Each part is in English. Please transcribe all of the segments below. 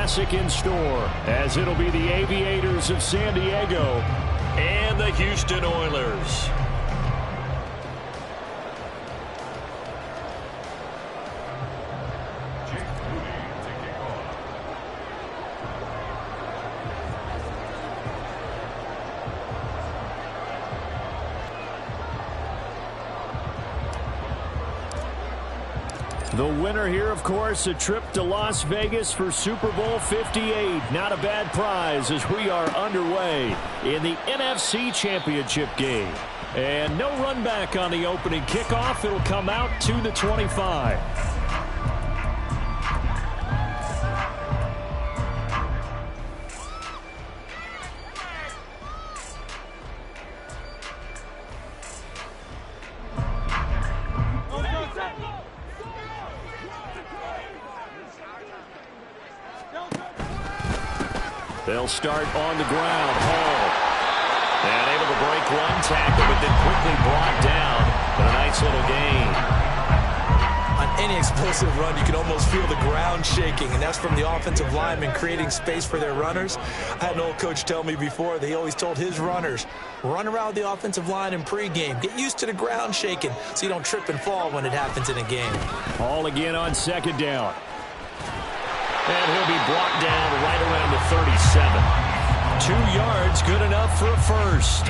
Classic in store, as it'll be the Aviators of San Diego and the Houston Oilers. The winner here, of course, a trip to Las Vegas for Super Bowl 58. Not a bad prize as we are underway in the NFC Championship game. And no run back on the opening kickoff. It'll come out to the 25. They'll start on the ground. Hall. And able to break one tackle, but then quickly brought down. But a nice little gain. On any explosive run, you can almost feel the ground shaking, and that's from the offensive linemen creating space for their runners. I had an old coach tell me before, he always told his runners, run around the offensive line in pregame. Get used to the ground shaking so you don't trip and fall when it happens in a game. Hall again on second down. And he'll be brought down right around the 37. 2 yards, good enough for a first.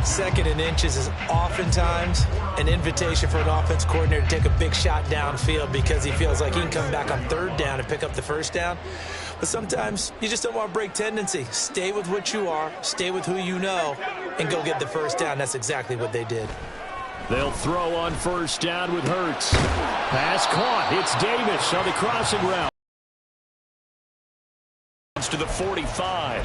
Second and inches is oftentimes an invitation for an offense coordinator to take a big shot downfield because he feels like he can come back on third down and pick up the first down. But sometimes you just don't want to break tendency. Stay with what you are, stay with who you know, and go get the first down. That's exactly what they did. They'll throw on first down with Hurts. Pass caught. It's Davis on the crossing route. To the 45.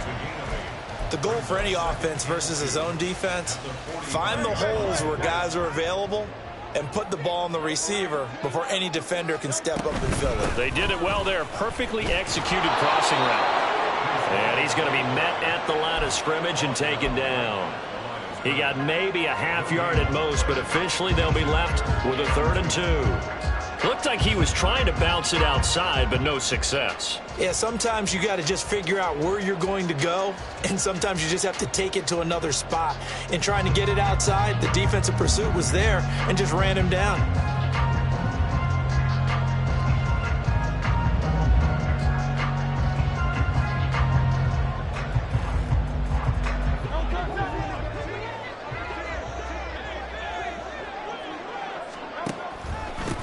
The goal for any offense versus his own defense, find the holes where guys are available and put the ball on the receiver before any defender can step up and fill it. They did it well there. Perfectly executed crossing route. And he's going to be met at the line of scrimmage and taken down. He got maybe a half yard at most, but officially they'll be left with a 3rd and 2. Looked like he was trying to bounce it outside, but no success. Yeah, sometimes you got to just figure out where you're going to go, and sometimes you just have to take it to another spot. In trying to get it outside, the defensive pursuit was there and just ran him down.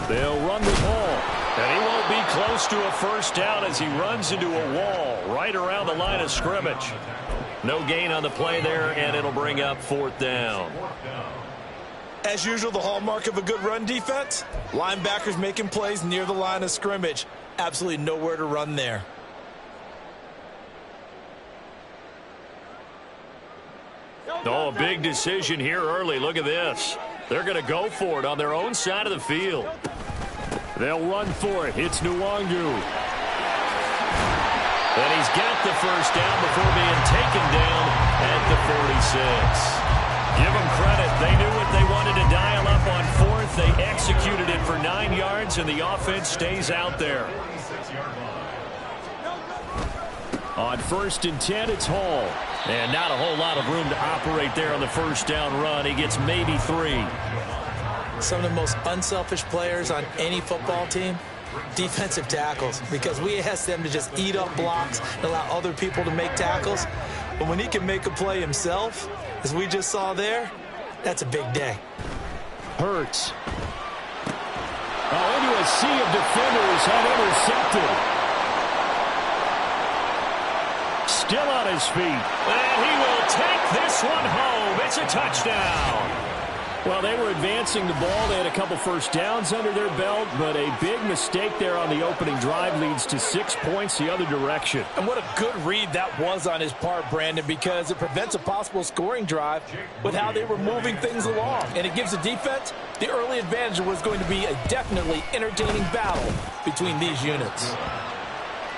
They'll run the ball, and he won't be close to a first down as he runs into a wall right around the line of scrimmage. No gain on the play there, and it'll bring up 4th down. As usual, the hallmark of a good run defense, linebackers making plays near the line of scrimmage. Absolutely nowhere to run there. Oh, a big decision here early. Look at this. They're going to go for it on their own side of the field. They'll run for it. It's Nwangu. And he's got the first down before being taken down at the 46. Give them credit. They knew what they wanted to dial up on 4th. They executed it for 9 yards, and the offense stays out there. On 1st and 10, it's Hall. And not a whole lot of room to operate there on the first down run. He gets maybe 3. Some of the most unselfish players on any football team, defensive tackles, because we ask them to just eat up blocks and allow other people to make tackles. But when he can make a play himself, as we just saw there, that's a big day. Hurts. Oh, into a sea of defenders and intercepted. Still on his feet. And he will take this one home. It's a touchdown. Well, they were advancing the ball. They had a couple first downs under their belt, but a big mistake there on the opening drive leads to 6 points the other direction. And what a good read that was on his part, Brandon, because it prevents a possible scoring drive with how they were moving things along. And it gives the defense the early advantage. Was going to be a definitely entertaining battle between these units.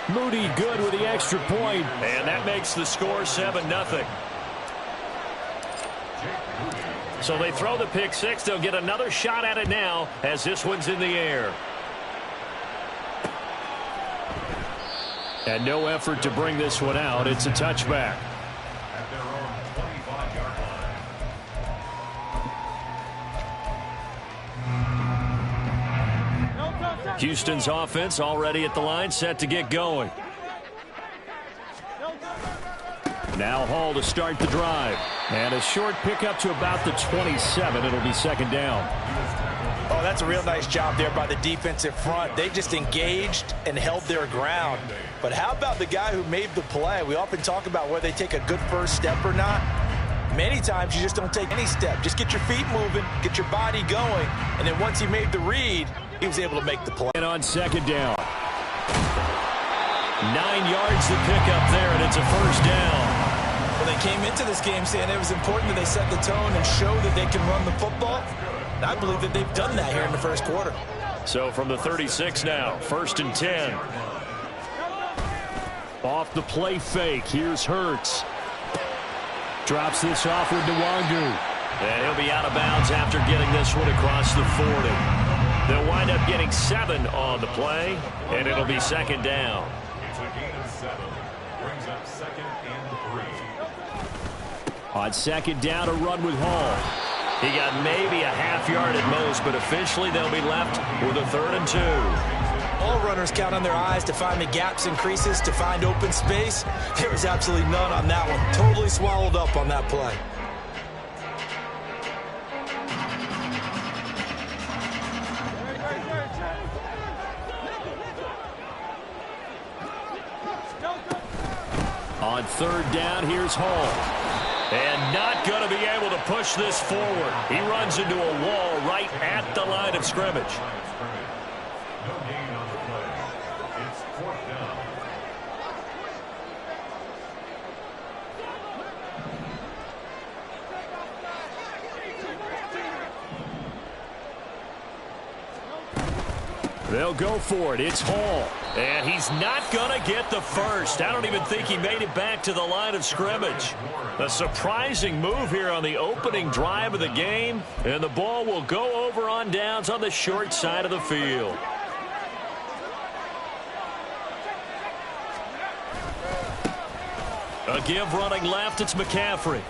Moody good with the extra point, and that makes the score 7-0. So they throw the pick six. They'll get another shot at it now as this one's in the air. And no effort to bring this one out. It's a touchback. Houston's offense already at the line, set to get going. Now Hall to start the drive. And a short pickup to about the 27. It'll be second down. Oh, that's a real nice job there by the defensive front. They just engaged and held their ground. But how about the guy who made the play? We often talk about whether they take a good first step or not. Many times you just don't take any step. Just get your feet moving, get your body going, and then once he made the read, he was able to make the play. And on second down. 9 yards to pick up there, and it's a first down. Well, they came into this game saying it was important that they set the tone and show that they can run the football. And I believe that they've done that here in the first quarter. So from the 36 now, 1st and 10. Off the play fake, here's Hurts. Drops this off with Nwangu. And he'll be out of bounds after getting this one across the 40. They'll wind up getting 7 on the play, and it'll be second down. It's a gain of 7. Brings up 2nd and 3. On second down, a run with Hall. He got maybe a half yard at most, but officially they'll be left with a 3rd and 2. All runners count on their eyes to find the gaps and creases, to find open space. There was absolutely none on that one. Totally swallowed up on that play. On 3rd down, here's Hall. And not going to be able to push this forward. He runs into a wall right at the line of scrimmage. No gain on the play. It's 4th down. They'll go for it. It's Hall. And he's not going to get the first. I don't even think he made it back to the line of scrimmage. A surprising move here on the opening drive of the game. And the ball will go over on downs on the short side of the field. A give running left. It's McCaffrey.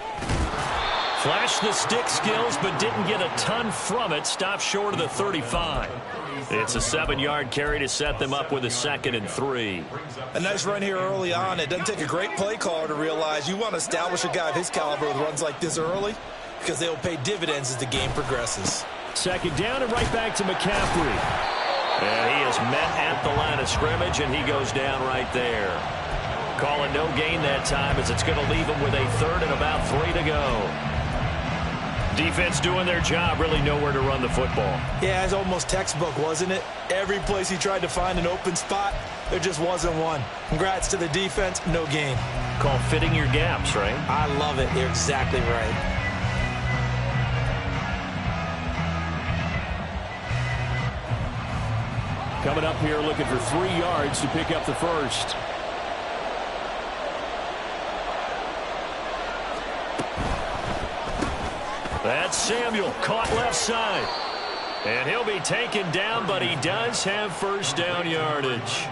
Flashed the stick skills, but didn't get a ton from it. Stopped short of the 35. It's a 7-yard carry to set them up with a 2nd and 3. A nice run here early on. It doesn't take a great play caller to realize you want to establish a guy of his caliber with runs like this early, because they will pay dividends as the game progresses. Second down and right back to McCaffrey. And he is met at the line of scrimmage, and he goes down right there. Call it no gain that time, as it's going to leave him with a 3rd and about 3 to go. Defense doing their job, really nowhere to run the football. Yeah, it's almost textbook, wasn't it? Every place he tried to find an open spot, there just wasn't one. Congrats to the defense, no gain. Call fitting your gaps, right? I love it. You're exactly right. Coming up here looking for 3 yards to pick up the first. That's Samuel, caught left side. And he'll be taken down, but he does have first down yardage.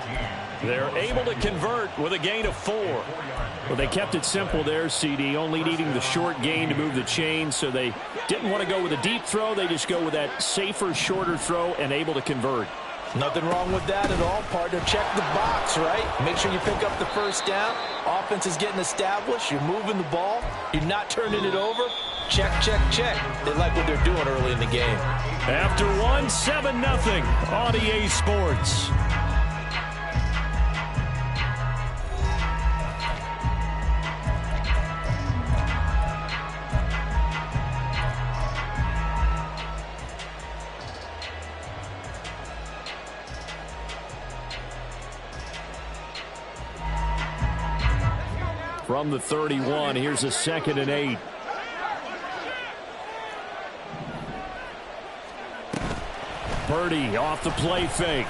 They're able to convert with a gain of 4. Well, they kept it simple there, CD, only needing the short gain to move the chain, so they didn't want to go with a deep throw. They just go with that safer, shorter throw and able to convert. Nothing wrong with that at all, partner. Check the box, right? Make sure you pick up the first down. Offense is getting established. You're moving the ball. You're not turning it over. Check, check, check. They like what they're doing early in the game. After 1, 7-0 on EA Sports. From the 31, here's a 2nd and 8. Purdy off the play fake.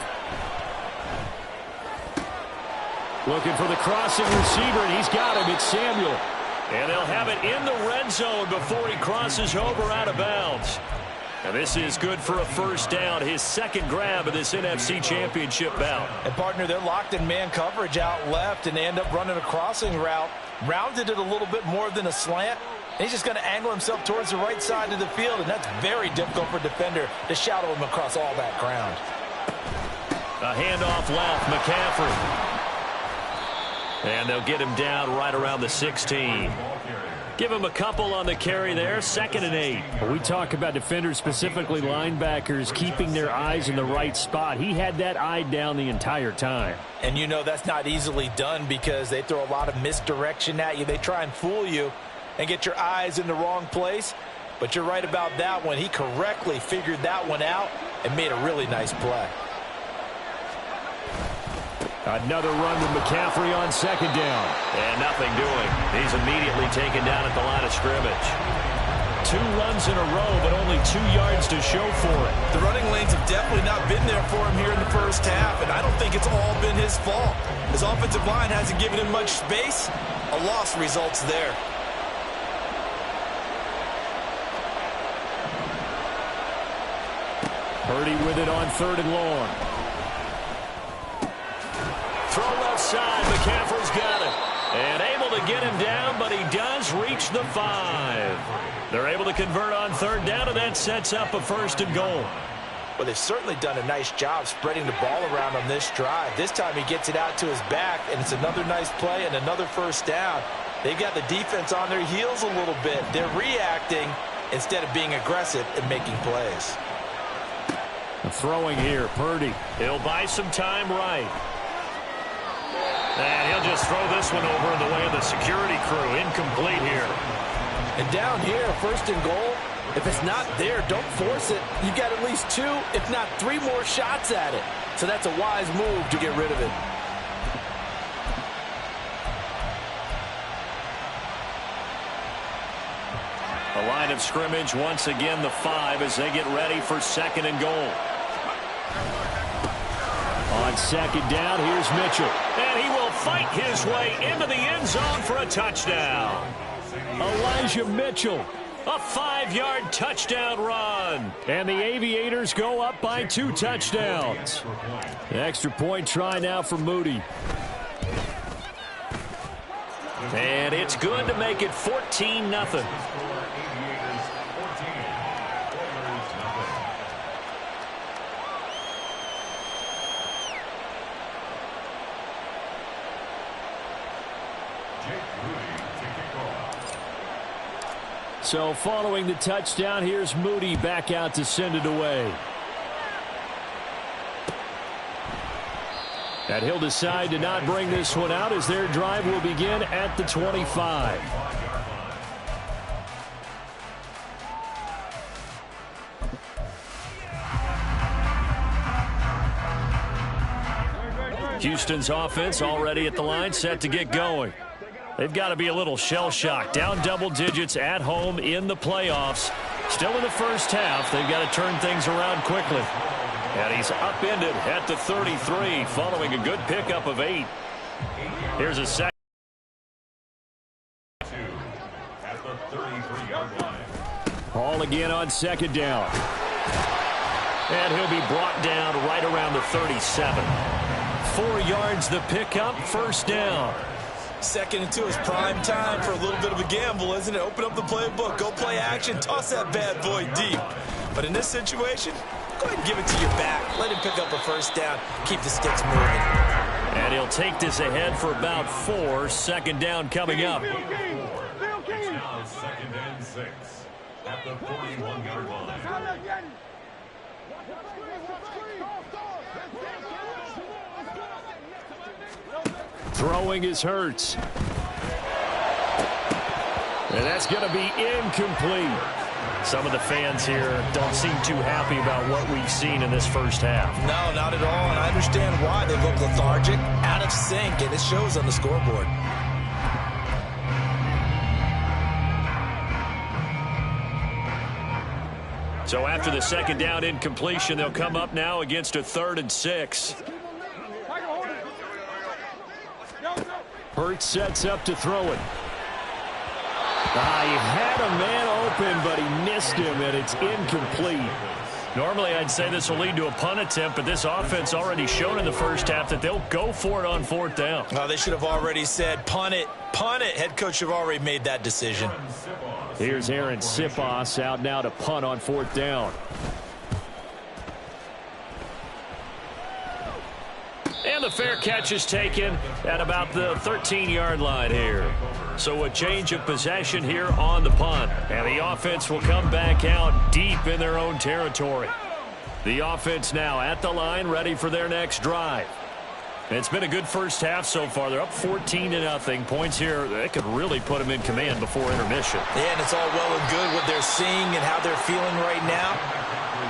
Looking for the crossing receiver, and he's got him. It's Samuel. And they'll have it in the red zone before he crosses over out of bounds. And this is good for a first down, his second grab of this NFC Championship bout. And, partner, they're locked in man coverage out left, and they end up running a crossing route. Rounded it a little bit more than a slant. And he's just going to angle himself towards the right side of the field, and that's very difficult for a defender to shadow him across all that ground. A handoff left, McCaffrey. And they'll get him down right around the 16. Give him a couple on the carry there, 2nd and 8. We talk about defenders, specifically linebackers, keeping their eyes in the right spot. He had that eye down the entire time. And you know that's not easily done because they throw a lot of misdirection at you. They try and fool you and get your eyes in the wrong place. But you're right about that one. He correctly figured that one out and made a really nice play. Another run with McCaffrey on 2nd down. And nothing doing. He's immediately taken down at the line of scrimmage. 2 runs in a row, but only 2 yards to show for it. The running lanes have definitely not been there for him here in the first half, and I don't think it's all been his fault. His offensive line hasn't given him much space. A loss results there. Purdy with it on 3rd and long. Throw left side. McCaffrey's got it. And able to get him down, but he does reach the 5. They're able to convert on 3rd down, and that sets up a 1st and goal. Well, they've certainly done a nice job spreading the ball around on this drive. This time he gets it out to his back, and it's another nice play and another 1st down. They've got the defense on their heels a little bit. They're reacting instead of being aggressive and making plays. Throwing here, Purdy. He'll buy some time right. And he'll just throw this one over in the way of the security crew. Incomplete here. And down here, 1st and goal, if it's not there, don't force it. You've got at least 2, if not 3 more shots at it. So that's a wise move to get rid of it. The line of scrimmage, once again, the 5 as they get ready for 2nd and goal. On 2nd down, here's Mitchell. And he will fight his way into the end zone for a touchdown. Elijah Mitchell. A 5-yard touchdown run. And the Aviators go up by 2 touchdowns. An extra point try now for Moody. And it's good to make it 14-0. So following the touchdown, here's Moody back out to send it away. And he'll decide to not bring this one out as their drive will begin at the 25. Houston's offense already at the line, set to get going. They've got to be a little shell-shocked. Down double digits at home in the playoffs. Still in the first half. They've got to turn things around quickly. And he's upended at the 33 following a good pickup of 8. Here's a second. At the 33-yard line. Ball again on 2nd down. And he'll be brought down right around the 37. 4 yards the pickup, 1st down. 2nd and 2 is prime time for a little bit of a gamble, isn't it? Open up the playbook, go play action, toss that bad boy deep. But in this situation, go ahead and give it to your back. Let him pick up a 1st down. Keep the sticks moving. And he'll take this ahead for about 4. 2nd down coming up. It's now 2nd and 6 at the 41-yard line. Throwing is Hurts. And that's going to be incomplete. Some of the fans here don't seem too happy about what we've seen in this first half. No, not at all, and I understand why. They look lethargic, out of sync, and it shows on the scoreboard. So after the 2nd down incompletion, they'll come up now against a 3rd and 6. Hurts sets up to throw it. He had a man open, but he missed him, and it's incomplete. Normally, I'd say this will lead to a punt attempt, but this offense already shown in the first half that they'll go for it on 4th down. Oh, they should have already said, punt it, punt it. Head coach have already made that decision. Here's Aaron Siposs out now to punt on 4th down. And the fair catch is taken at about the 13-yard line here. So a change of possession here on the punt. And the offense will come back out deep in their own territory. The offense now at the line, ready for their next drive. It's been a good first half so far. They're up 14-0. Points here, they could really put them in command before intermission. Yeah, and it's all well and good what they're seeing and how they're feeling right now.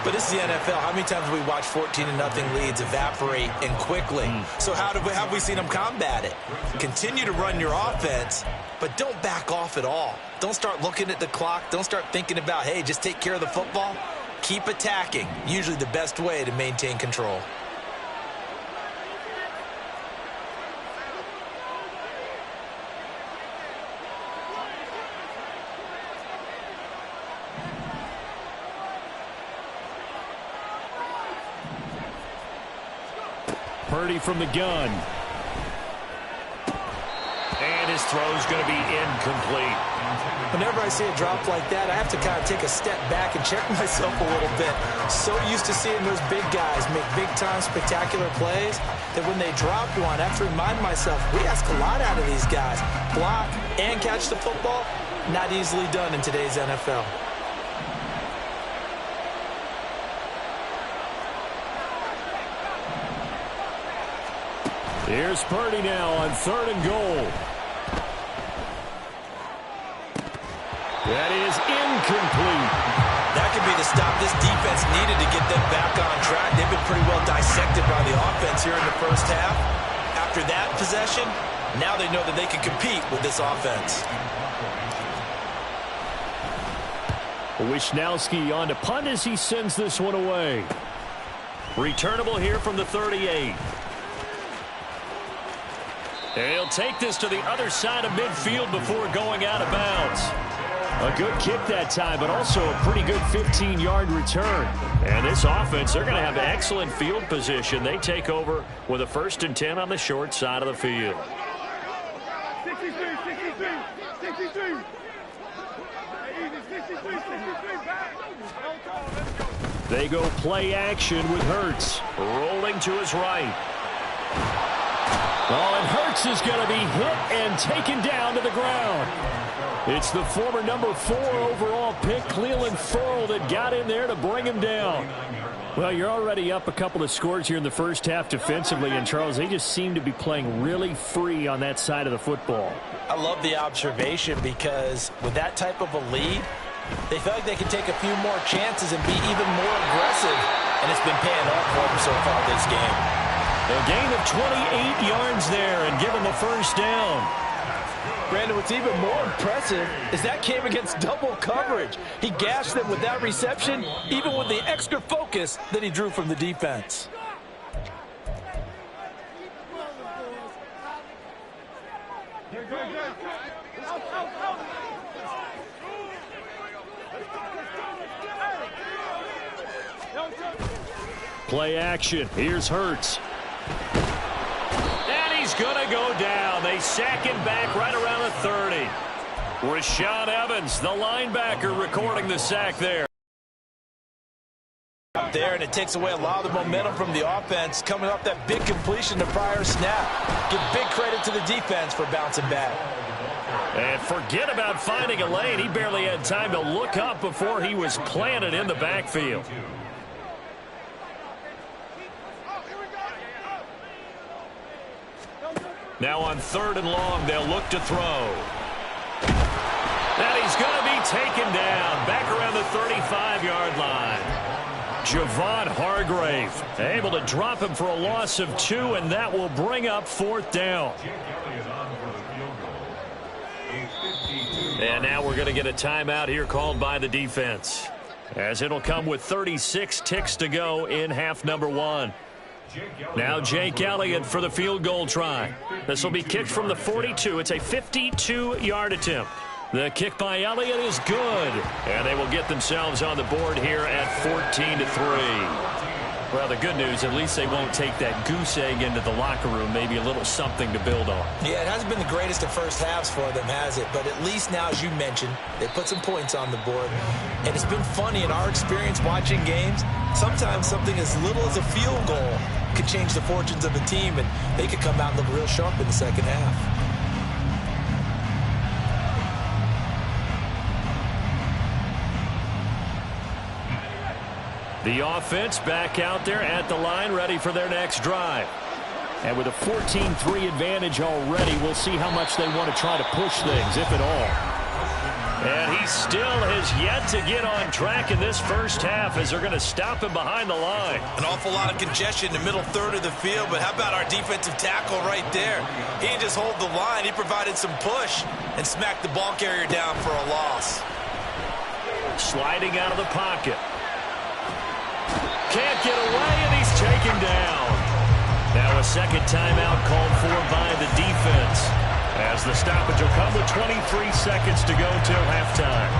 But this is the NFL. How many times have we watched 14-0 leads evaporate and quickly? So how have we seen them combat it? Continue to run your offense, but don't back off at all. Don't start looking at the clock. Don't start thinking about, hey, just take care of the football. Keep attacking. Usually the best way to maintain control. Purdy from the gun. And his throw's going to be incomplete. Whenever I see a drop like that, I have to kind of take a step back and check myself a little bit. So used to seeing those big guys make big-time spectacular plays that when they drop one, I have to remind myself, we ask a lot out of these guys. Block and catch the football, not easily done in today's NFL. Here's Purdy now on 3rd and goal. That is incomplete. That could be the stop this defense needed to get them back on track. They've been pretty well dissected by the offense here in the first half. After that possession, now they know that they can compete with this offense. Wishnowski on to punt as he sends this one away. Returnable here from the 38. And he'll take this to the other side of midfield before going out of bounds. A good kick that time, but also a pretty good 15-yard return. And this offense, they're going to have excellent field position. They take over with a 1st and 10 on the short side of the field. 63. They go play action with Hurts. Rolling to his right. Oh, and Hurts is going to be hit and taken down to the ground. It's the former number 4 overall pick, Clelin Ferrell, that got in there to bring him down. Well, you're already up a couple of scores here in the first half defensively, and Charles, they just seem to be playing really free on that side of the football. I love the observation because with that type of a lead, they feel like they can take a few more chances and be even more aggressive, and it's been paying off for them so far this game. A gain of 28 yards there and given the 1st down. Brandon, what's even more impressive is that came against double coverage. He gashed them with that reception, even with the extra focus that he drew from the defense. Play action. Here's Hurts. And he's going to go down. They sack him back right around the 30. Rashaan Evans, the linebacker, recording the sack there. Up there, and it takes away a lot of the momentum from the offense coming off that big completion the prior snap. Give big credit to the defense for bouncing back. And forget about finding a lane. He barely had time to look up before he was planted in the backfield. Now on 3rd and long, they'll look to throw. And he's going to be taken down back around the 35-yard line. Javon Hargrave able to drop him for a loss of 2, and that will bring up 4th down. And now we're going to get a timeout here called by the defense, as it'll come with 36 ticks to go in half number 1. Now Jake Elliott for the field goal try. This will be kicked from the 42. It's a 52-yard attempt. The kick by Elliott is good. And they will get themselves on the board here at 14-3. Well, the good news, at least they won't take that goose egg into the locker room. Maybe a little something to build on. Yeah, it hasn't been the greatest of first halves for them, has it? But at least now, as you mentioned, they put some points on the board. And it's been funny in our experience watching games. Sometimes something as little as a field goal could change the fortunes of a team, and they could come out and look real sharp in the second half. The offense back out there at the line, ready for their next drive. And with a 14-3 advantage already, we'll see how much they want to try to push things, if at all. And he still has yet to get on track in this first half as they're going to stop him behind the line. An awful lot of congestion in the middle third of the field, but how about our defensive tackle right there? He didn't just hold the line, he provided some push and smacked the ball carrier down for a loss. Sliding out of the pocket. Can't get away, and he's taken down. Now a second timeout called for by the defense, as the stoppage will come with 23 seconds to go till halftime.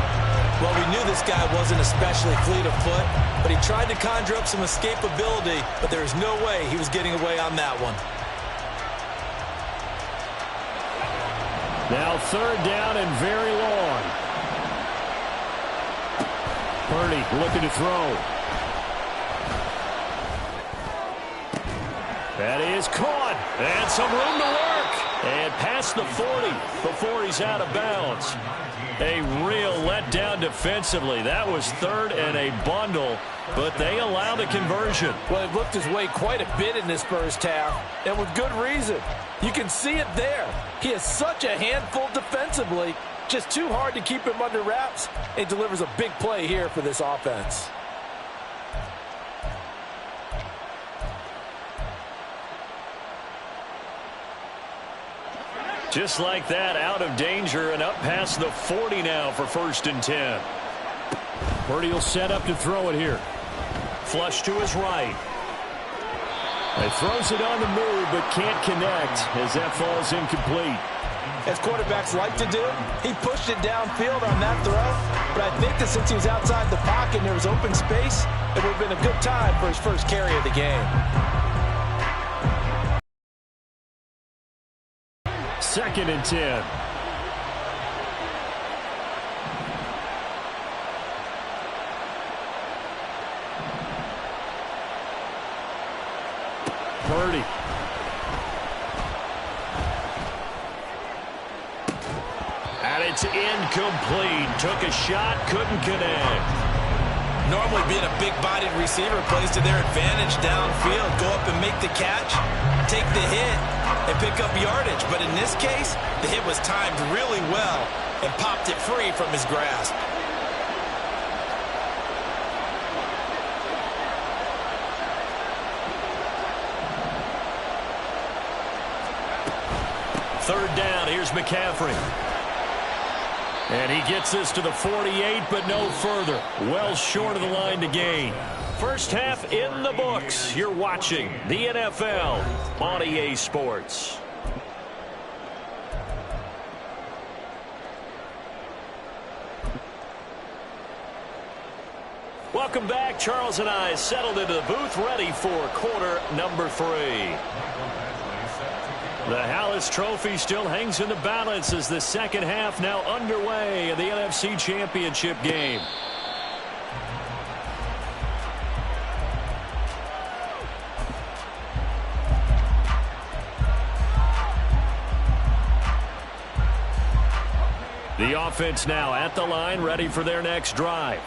Well, we knew this guy wasn't especially fleet of foot, but he tried to conjure up some escapability, but there's no way he was getting away on that one. Now third down and very long. Purdy looking to throw. That is caught, and some room to work, and past the 40 before he's out of bounds. A real letdown defensively. That was third and a bundle, but they allow the conversion. Well, he looked his way quite a bit in this first half, and with good reason. You can see it there. He is such a handful defensively, just too hard to keep him under wraps, and delivers a big play here for this offense. Just like that, out of danger and up past the 40 now for 1st and 10. Purdy will set up to throw it here. Flush to his right. He throws it on the move but can't connect as that falls incomplete. As quarterbacks like to do, he pushed it downfield on that throw, but I think that since he was outside the pocket and there was open space, it would have been a good time for his first carry of the game. 2nd and 10. Purdy. And it's incomplete. Took a shot, couldn't connect. Normally being a big-bodied receiver plays to their advantage downfield. Go up and make the catch, take the hit, and pick up yardage. But in this case, the hit was timed really well and popped it free from his grasp. Third down, here's McCaffrey. And he gets this to the 48, but no further. Well short of the line to gain. First half in the books. You're watching the NFL on EA Sports. Welcome back. Charles and I settled into the booth, ready for quarter number 3. The Hallis Trophy still hangs in the balance as the second half now underway in the NFC Championship game. The offense now at the line, ready for their next drive.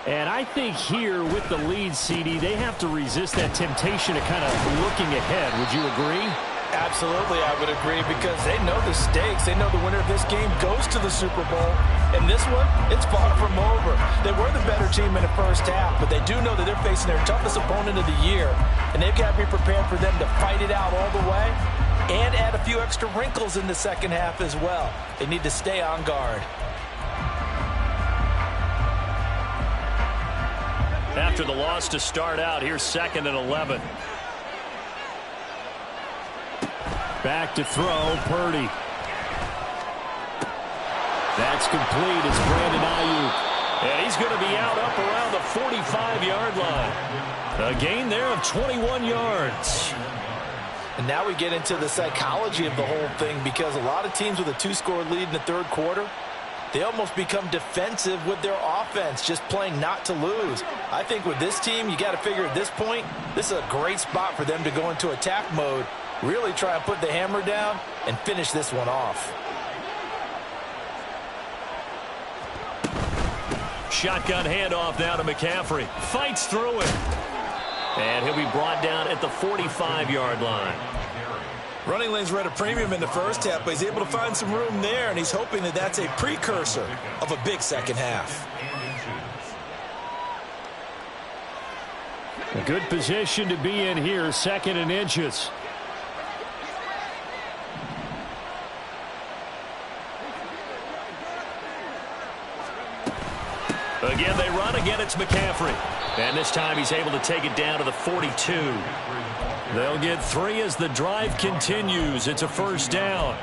And I think here with the lead, CD, they have to resist that temptation of kind of looking ahead. Would you agree? Absolutely, I would agree, because they know the stakes. They know the winner of this game goes to the Super Bowl. And this one, it's far from over. They were the better team in the first half, but they do know that they're facing their toughest opponent of the year. And they've got to be prepared for them to fight it out all the way and add a few extra wrinkles in the second half as well. They need to stay on guard. After the loss to start out, here's 2nd and 11. Back to throw, Purdy. That's complete. It's Brandon Ayuk. And he's going to be out up around the 45-yard line. A gain there of 21 yards. And now we get into the psychology of the whole thing, because a lot of teams with a 2-score lead in the third quarter, they almost become defensive with their offense, just playing not to lose. I think with this team, you got to figure at this point, this is a great spot for them to go into attack mode, really try and put the hammer down and finish this one off. Shotgun handoff now to McCaffrey. Fights through it. And he'll be brought down at the 45-yard line. Running lanes were at a premium in the first half, but he's able to find some room there, and he's hoping that that's a precursor of a big second half. A good position to be in here, 2nd and inches. Again, they run. Again, it's McCaffrey. And this time he's able to take it down to the 42. They'll get 3 as the drive continues. It's a first down.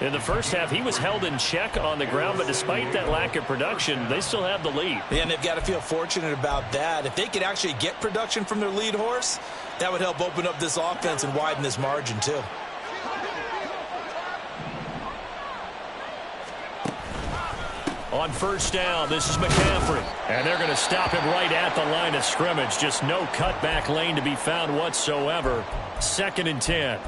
In the first half, he was held in check on the ground, but despite that lack of production, they still have the lead. Yeah, and they've got to feel fortunate about that. If they could actually get production from their lead horse, that would help open up this offense and widen this margin too. On first down, this is McCaffrey. And they're going to stop him right at the line of scrimmage. Just no cutback lane to be found whatsoever. 2nd and 10.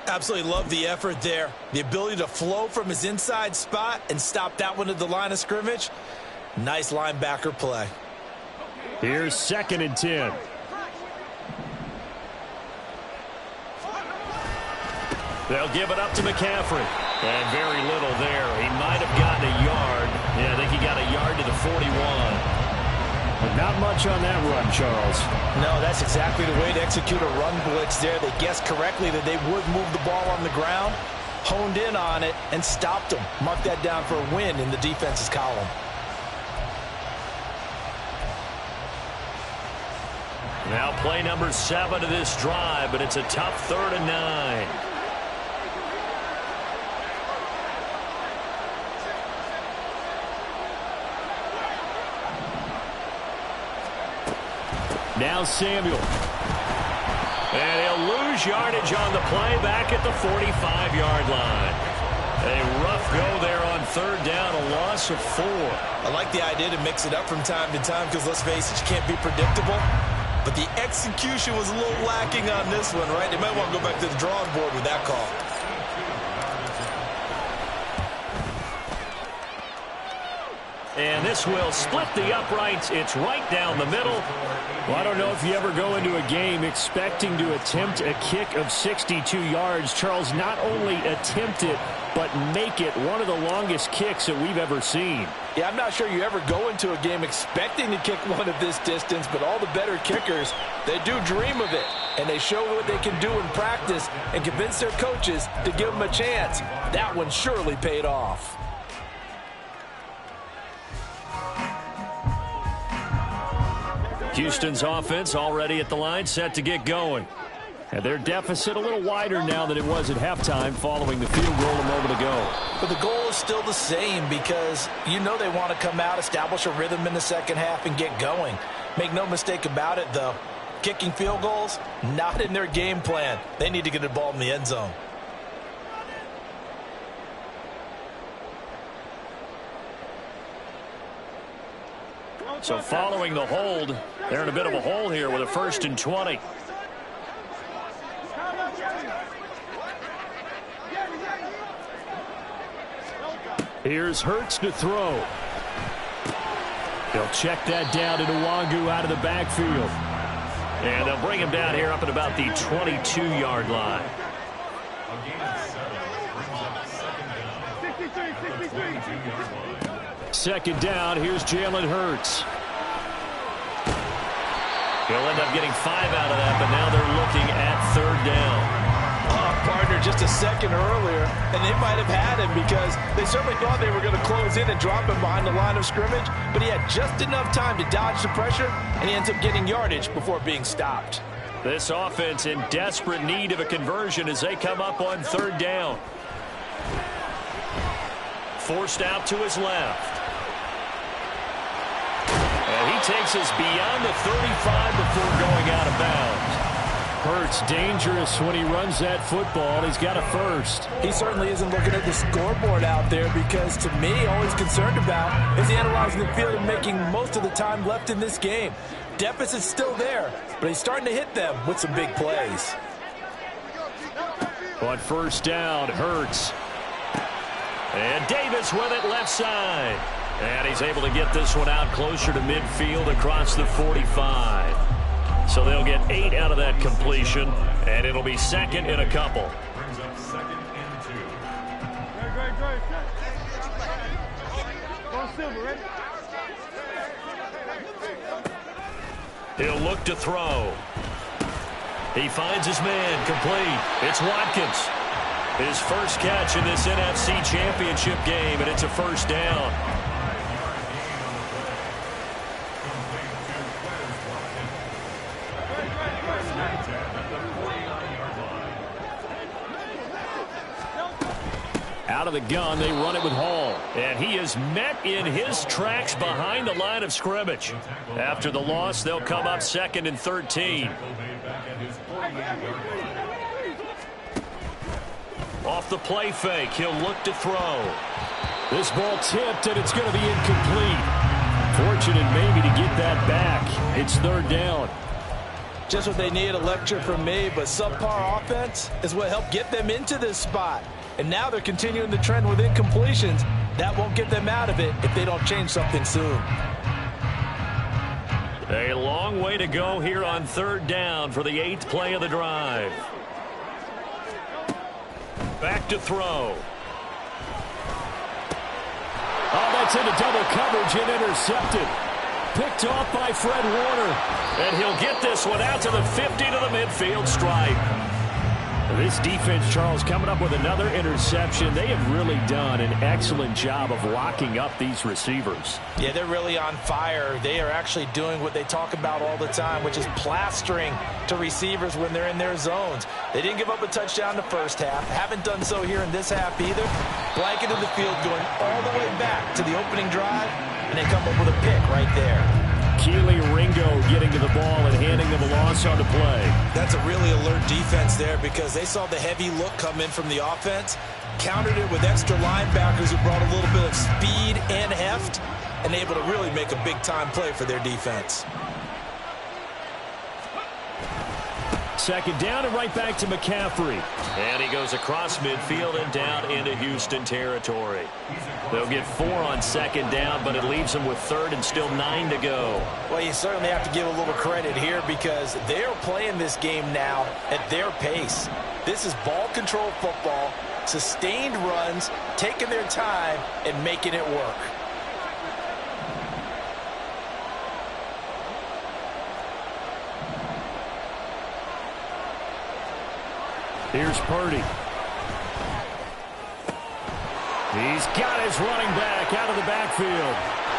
Absolutely love the effort there. The ability to flow from his inside spot and stop that one at the line of scrimmage. Nice linebacker play. Here's 2nd and 10. They'll give it up to McCaffrey. And very little there. He might have gotten a yard. Yeah, I think he got a yard to the 41. But not much on that run, Charles. No, that's exactly the way to execute a run blitz there. They guessed correctly that they would move the ball on the ground, honed in on it, and stopped them. Mark that down for a win in the defense's column. Now play number 7 of this drive, but it's a tough 3rd and 9. Now Samuel. And he'll lose yardage on the play back at the 45-yard line. A rough go there on 3rd down, a loss of 4. I like the idea to mix it up from time to time because, let's face it, you can't be predictable. But the execution was a little lacking on this one, right? They might want to go back to the drawing board with that call. And this will split the uprights. It's right down the middle. Well, I don't know if you ever go into a game expecting to attempt a kick of 62 yards. Charles, not only attempt it, but make it one of the longest kicks that we've ever seen. Yeah, I'm not sure you ever go into a game expecting to kick one of this distance, but all the better kickers, they do dream of it. And they show what they can do in practice and convince their coaches to give them a chance. That one surely paid off. Houston's offense already at the line, set to get going. And their deficit a little wider now than it was at halftime following the field goal a moment ago. But the goal is still the same because you know they want to come out, establish a rhythm in the second half, and get going. Make no mistake about it, though. Kicking field goals, not in their game plan. They need to get the ball in the end zone. So following the hold, they're in a bit of a hole here with a 1st and 20. Here's Hurts to throw. They'll check that down to Nwangu out of the backfield. And they'll bring him down here up at about the 22-yard line. Second down, here's Jalen Hurts. He'll end up getting 5 out of that, but now they're looking at 3rd down. Partner just a second earlier, and they might have had him because they certainly thought they were going to close in and drop him behind the line of scrimmage, but he had just enough time to dodge the pressure, and he ends up getting yardage before being stopped. This offense in desperate need of a conversion as they come up on 3rd down. forced out to his left. And he takes us beyond the 35 before going out of bounds. Hurts dangerous when he runs that football. He's got a first. He certainly isn't looking at the scoreboard out there because, to me, all he's concerned about is analyzing the field and making most of the time left in this game. Deficit's still there, but he's starting to hit them with some big plays. On first down, Hurts. And Davis with it left side. And he's able to get this one out closer to midfield across the 45. So they'll get 8 out of that completion, and it'll be second and a couple. Brings up second and 2. Go Silver, ready? He'll look to throw. He finds his man, complete. It's Watkins. His first catch in this NFC Championship game, and it's a first down. Out of the gun, they run it with Hall. And he is met in his tracks behind the line of scrimmage. After the loss, they'll come up second and 13. Off the play fake, he'll look to throw. This ball tipped, and it's going to be incomplete. Fortunate maybe to get that back. It's third down. Just what they need, a lecture from me, but subpar offense is what helped get them into this spot. And now they're continuing the trend with incompletions. That won't get them out of it if they don't change something soon. A long way to go here on third down for the 8th play of the drive. Back to throw. Oh, that's into double coverage and intercepted. Picked off by Fred Warner. And he'll get this one out to the 50 to the midfield stripe. This defense, Charles, coming up with another interception. They have really done an excellent job of locking up these receivers. Yeah, they're really on fire. They are actually doing what they talk about all the time, which is plastering to receivers when they're in their zones. They didn't give up a touchdown the first half. Haven't done so here in this half either. Blanket in the field going all the way back to the opening drive, and they come up with a pick right there. Keely Ringo getting to the ball and handing them a loss on the play. That's a really alert defense there because they saw the heavy look come in from the offense, countered it with extra linebackers who brought a little bit of speed and heft, and able to really make a big-time play for their defense. Second down and right back to McCaffrey. And he goes across midfield and down into Houston territory. They'll get 4 on second down, but it leaves them with third and still 9 to go. Well, you certainly have to give a little credit here because they're playing this game now at their pace. This is ball control football, sustained runs, taking their time, and making it work. Here's Purdy. He's got his running back out of the backfield.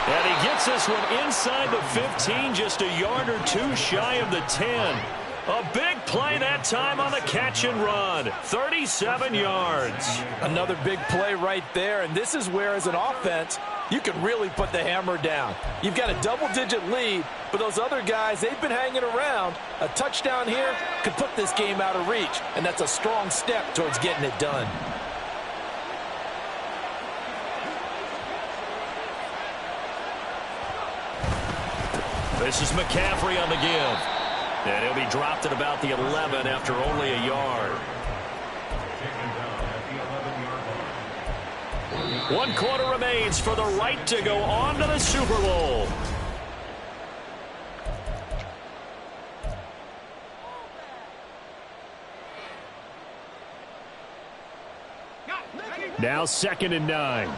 And he gets this one inside the 15, just a yard or 2 shy of the 10. A big play that time on the catch and run. 37 yards. Another big play right there, and this is where, as an offense, you can really put the hammer down. You've got a double-digit lead, but those other guys, they've been hanging around. A touchdown here could put this game out of reach, and that's a strong step towards getting it done. This is McCaffrey on the give. And he'll be dropped at about the 11 after only a yard. 1 quarter remains for the right to go on to the Super Bowl. Now 2nd and 9.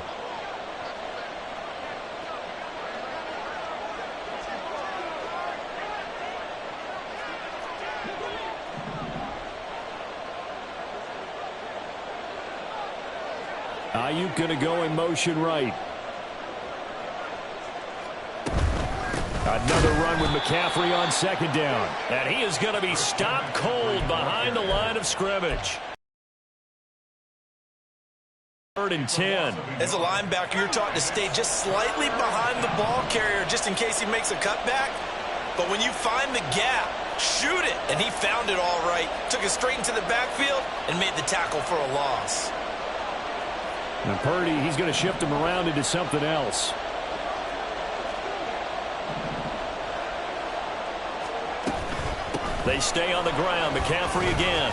Ayuk going to go in motion right. Another run with McCaffrey on 2nd down. And he is going to be stopped cold behind the line of scrimmage. 3rd 3rd and 10. As a linebacker, you're taught to stay just slightly behind the ball carrier just in case he makes a cutback. But when you find the gap, shoot it. And he found it all right. Took it straight into the backfield and made the tackle for a loss. And Purdy, he's going to shift him around into something else. They stay on the ground. McCaffrey again.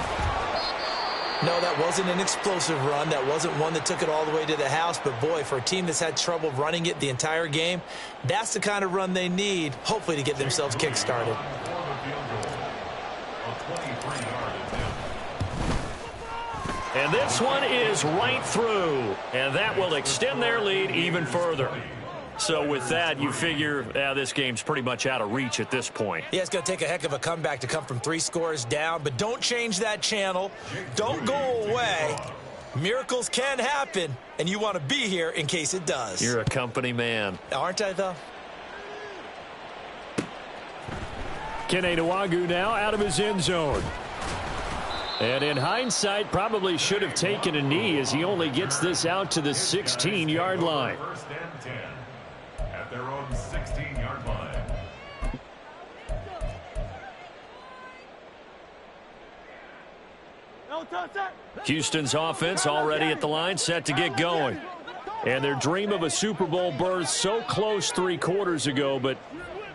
No, that wasn't an explosive run. That wasn't one that took it all the way to the house. But, boy, for a team that's had trouble running it the entire game, that's the kind of run they need, hopefully, to get themselves kick-started. And this one is right through. And that will extend their lead even further. So with that, you figure this game's pretty much out of reach at this point. Yeah, it's going to take a heck of a comeback to come from 3 scores down. But don't change that channel. Don't go away. Miracles can happen, and you want to be here in case it does. You're a company man. Aren't I, though? Kene Nwangwu now out of his end zone. And in hindsight, probably should have taken a knee as he only gets this out to the 16-yard line. 1st and 10 at their own 16-yard line. Houston's offense already at the line, set to get going. And their dream of a Super Bowl berth so close 3 quarters ago, but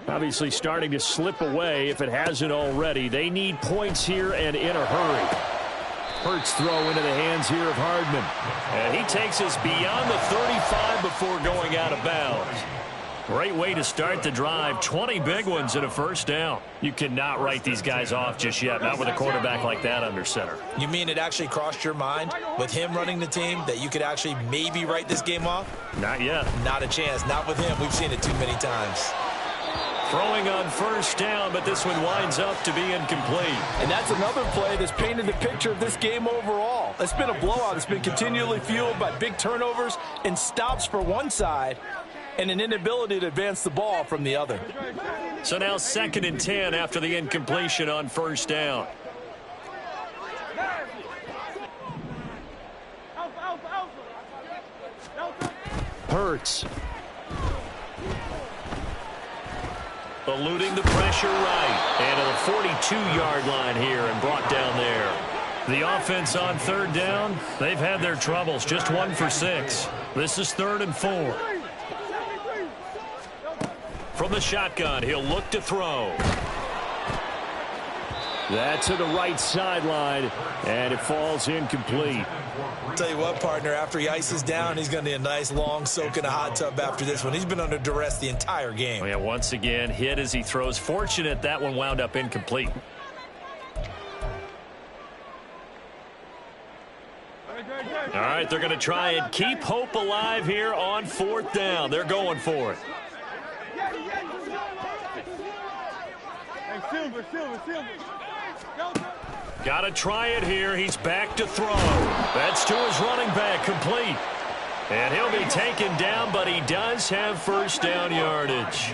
obviously starting to slip away if it hasn't already. They need points here and in a hurry. Hurts throw into the hands here of Hardman. And he takes us beyond the 35 before going out of bounds. Great way to start the drive. 20 big ones and a 1st down. You cannot write these guys off just yet, not with a quarterback like that under center. You mean it actually crossed your mind with him running the team that you could actually maybe write this game off? Not yet. Not a chance. Not with him. We've seen it too many times. Throwing on 1st down, but this one winds up to be incomplete. And that's another play that's painted the picture of this game overall. It's been a blowout. It's been continually fueled by big turnovers and stops for one side and an inability to advance the ball from the other. So now 2nd and 10 after the incompletion on 1st down. Hurts. Eluding the pressure right. And to the 42-yard line here and brought down there. The offense on 3rd down, they've had their troubles. Just 1 for 6. This is 3rd and 4. From the shotgun, he'll look to throw. That's to the right sideline, and it falls incomplete. I'll tell you what, partner, after he ices down, he's going to need a nice long soak in a hot tub after this one. He's been under duress the entire game. Oh, yeah, once again, hit as he throws. Fortunate that one wound up incomplete. All right, they're going to try and keep hope alive here on 4th down. They're going for it. Got to try it here. He's back to throw. That's to his running back, complete. And he'll be taken down, but he does have 1st down yardage.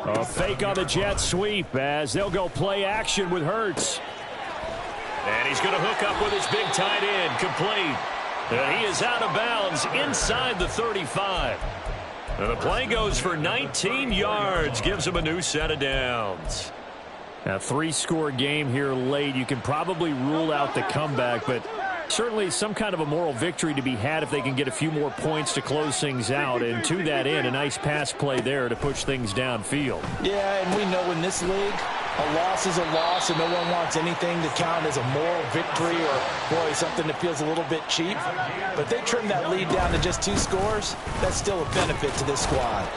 A fake on the jet sweep as they'll go play action with Hurts. And he's going to hook up with his big tight end, complete. And he is out of bounds inside the 35. And the play goes for 19 yards, gives him a new set of downs. A 3-score game here late. You can probably rule out the comeback, but certainly some kind of a moral victory to be had if they can get a few more points to close things out. And to that end, a nice pass play there to push things downfield. Yeah, and we know in this league, a loss is a loss, and no one wants anything to count as a moral victory or, boy, something that feels a little bit cheap. But they trim that lead down to just 2 scores. That's still a benefit to this squad.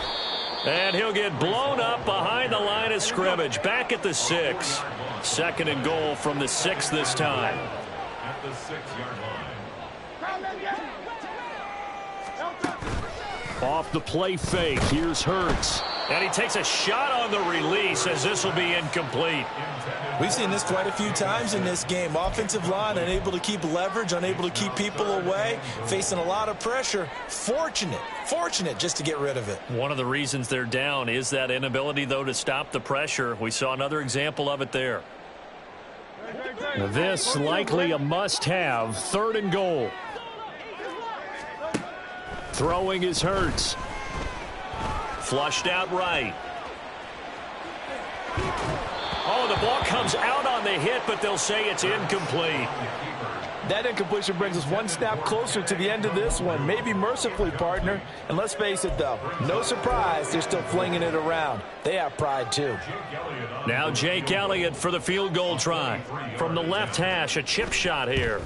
And he'll get blown up behind the line of scrimmage. Back at the 6. 2nd and goal from the 6 this time. At the 6-yard line. Off the play fake, here's Hurts. And he takes a shot on the release as this will be incomplete. We've seen this quite a few times in this game. Offensive line unable to keep leverage, unable to keep people away, facing a lot of pressure. Fortunate just to get rid of it. One of the reasons they're down is that inability, though, to stop the pressure. We saw another example of it there. This likely a must-have. 3rd and goal. Throwing is Hurts. Flushed out right. Oh, the ball comes out on the hit, but they'll say it's incomplete. That incompletion brings us one snap closer to the end of this one. Maybe mercifully, partner. And let's face it, though, no surprise, they're still flinging it around. They have pride, too. Now Jake Elliott for the field goal try. From the left hash, a chip shot here.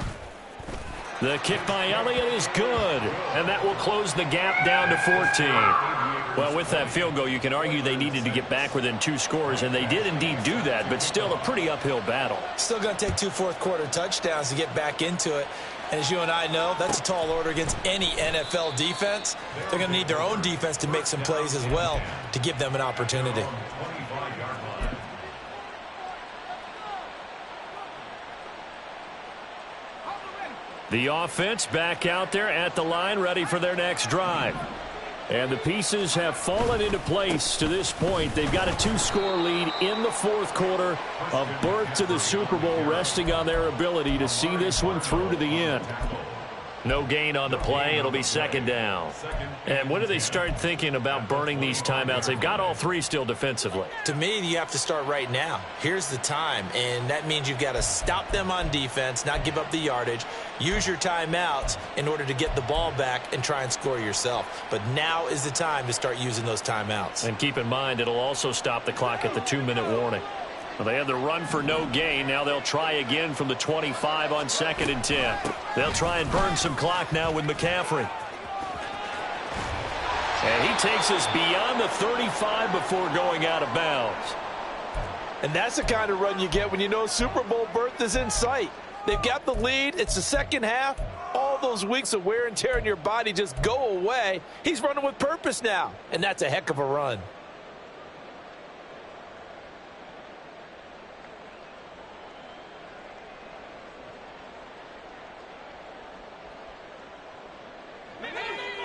The kick by Elliott is good, and that will close the gap down to 14. Well, with that field goal, you can argue they needed to get back within 2 scores, and they did indeed do that, but still a pretty uphill battle. Still going to take 2 fourth-quarter touchdowns to get back into it. And as you and I know, that's a tall order against any NFL defense. They're going to need their own defense to make some plays as well to give them an opportunity. The offense back out there at the line, ready for their next drive. And the pieces have fallen into place to this point. They've got a 2-score lead in the 4th quarter, of berth to the Super Bowl, resting on their ability to see this one through to the end. No gain on the play. It'll be 2nd down. And when do they start thinking about burning these timeouts? They've got all 3 still defensively. To me, you have to start right now. Here's the time, and that means you've got to stop them on defense, not give up the yardage, use your timeouts in order to get the ball back and try and score yourself. But now is the time to start using those timeouts. And keep in mind, it'll also stop the clock at the 2-minute warning. Well, they had the run for no gain. Now they'll try again from the 25 on 2nd and 10. They'll try and burn some clock now with McCaffrey. And he takes us beyond the 35 before going out of bounds. And that's the kind of run you get when you know Super Bowl berth is in sight. They've got the lead. It's the second half. All those weeks of wear and tear in your body just go away. He's running with purpose now, and that's a heck of a run.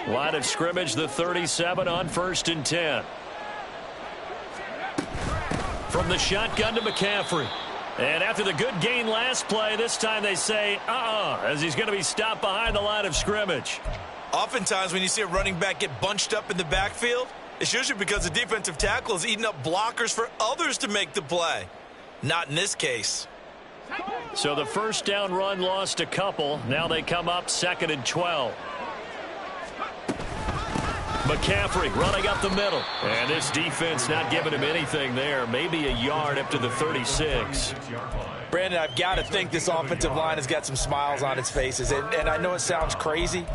Line of scrimmage, the 37 on 1st and 10. From the shotgun to McCaffrey. And after the good gain last play, this time they say, as he's going to be stopped behind the line of scrimmage. Oftentimes when you see a running back get bunched up in the backfield, it's usually because the defensive tackle is eating up blockers for others to make the play. Not in this case. So the 1st down run lost a couple. Now they come up 2nd and 12. McCaffrey running up the middle. And this defense not giving him anything there. Maybe a yard up to the 36. Brandon, I've got to think this offensive line has got some smiles on its faces. And I know it sounds crazy,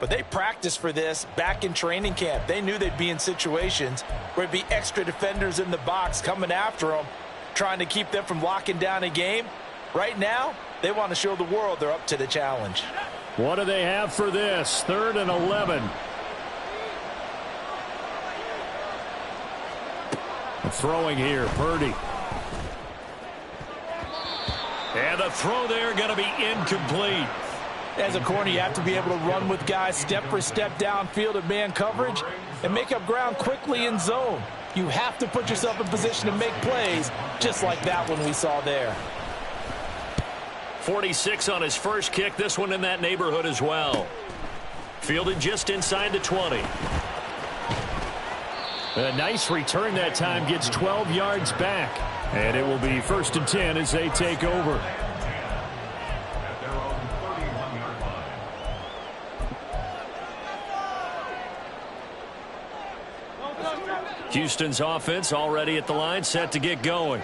but they practiced for this back in training camp. They knew they'd be in situations where it'd be extra defenders in the box coming after them, trying to keep them from locking down a game. Right now, they want to show the world they're up to the challenge. What do they have for this? 3rd and 11. Throwing here, Purdy. And the throw there going to be incomplete. As a corner, you have to be able to run with guys step for step downfield at man coverage and make up ground quickly in zone. You have to put yourself in position to make plays just like that one we saw there. 46 on his first kick. This one in that neighborhood as well. Fielded just inside the 20. A nice return that time, gets 12 yards back. And it will be 1st and 10 as they take over. Houston's offense already at the line, set to get going.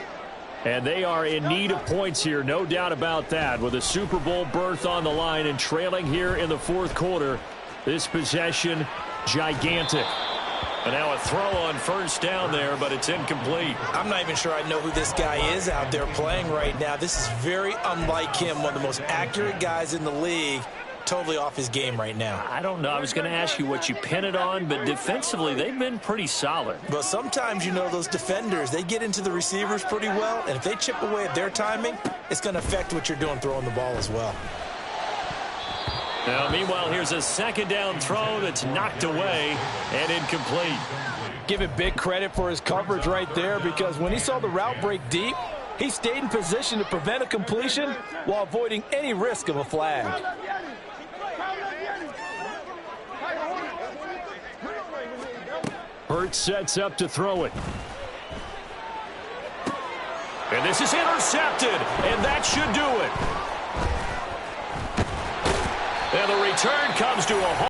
And they are in need of points here, no doubt about that. With a Super Bowl berth on the line and trailing here in the 4th quarter, this possession gigantic. And now a throw on 1st down there, but it's incomplete. I'm not even sure I know who this guy is out there playing right now. This is very unlike him, one of the most accurate guys in the league. Totally off his game right now. I don't know. I was going to ask you what you pin it on, but defensively they've been pretty solid. But sometimes, you know, those defenders, they get into the receivers pretty well, and if they chip away at their timing, it's going to affect what you're doing throwing the ball as well. Now, meanwhile, here's a 2nd down throw that's knocked away and incomplete. Give it big credit for his coverage right there, because when he saw the route break deep, He stayed in position to prevent a completion while avoiding any risk of a flag. Hurts sets up to throw it. And this is intercepted, and that should do it. And the return comes to a